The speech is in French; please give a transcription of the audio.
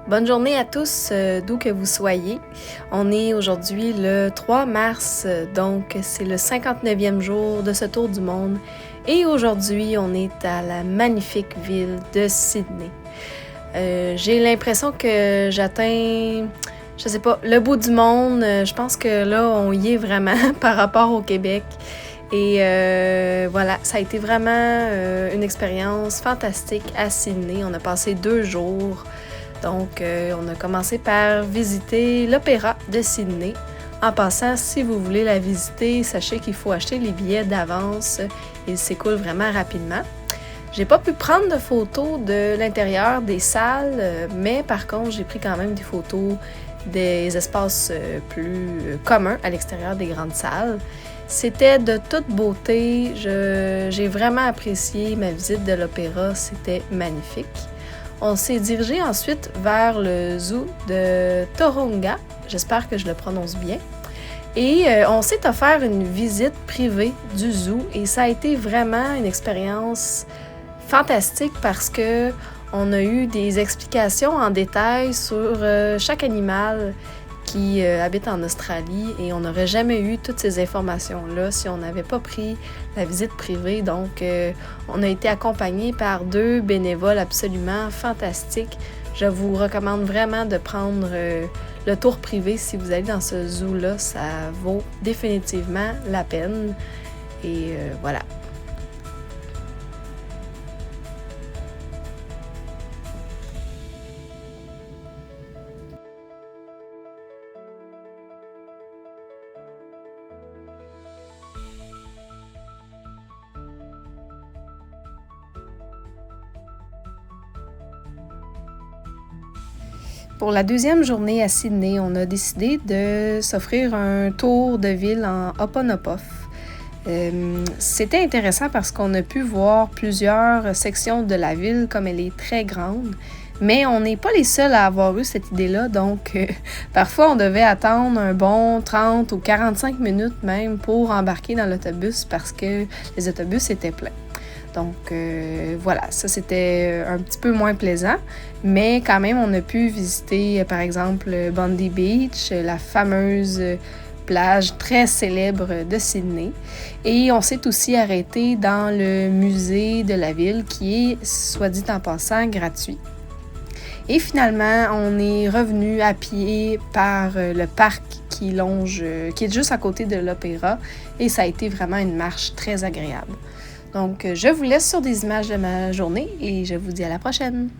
Bonne journée à tous, d'où que vous soyez. On est aujourd'hui le 3 mars, donc c'est le 59e jour de ce tour du monde. Et aujourd'hui, on est à la magnifique ville de Sydney. J'ai l'impression que j'atteins, je sais pas, le bout du monde. Je pense que là, on y est vraiment par rapport au Québec. Et voilà, ça a été vraiment une expérience fantastique à Sydney. On a passé 2 jours. Donc, on a commencé par visiter l'Opéra de Sydney. En passant, si vous voulez la visiter, sachez qu'il faut acheter les billets d'avance. Ils s'écoulent vraiment rapidement. J'ai pas pu prendre de photos de l'intérieur des salles, mais par contre, j'ai pris quand même des photos des espaces plus communs à l'extérieur des grandes salles. C'était de toute beauté. J'ai vraiment apprécié ma visite de l'opéra. C'était magnifique. On s'est dirigé ensuite vers le zoo de Tauranga. J'espère que je le prononce bien. Et on s'est offert une visite privée du zoo et ça a été vraiment une expérience fantastique parce que on a eu des explications en détail sur chaque animal qui habite en Australie et on n'aurait jamais eu toutes ces informations-là si on n'avait pas pris la visite privée. Donc, on a été accompagnés par 2 bénévoles absolument fantastiques. Je vous recommande vraiment de prendre le tour privé si vous allez dans ce zoo-là. Ça vaut définitivement la peine. Et voilà. Pour la 2e journée à Sydney, on a décidé de s'offrir un tour de ville en Hoponopof. C'était intéressant parce qu'on a pu voir plusieurs sections de la ville comme elle est très grande, mais on n'est pas les seuls à avoir eu cette idée-là, donc parfois on devait attendre un bon 30 ou 45 minutes même pour embarquer dans l'autobus parce que les autobus étaient pleins. Donc voilà, ça c'était un petit peu moins plaisant, mais quand même on a pu visiter par exemple Bondi Beach, la fameuse plage très célèbre de Sydney. Et on s'est aussi arrêté dans le musée de la ville qui est, soit dit en passant, gratuit. Et finalement, on est revenu à pied par le parc qui est juste à côté de l'opéra et ça a été vraiment une marche très agréable. Donc, je vous laisse sur des images de ma journée et je vous dis à la prochaine!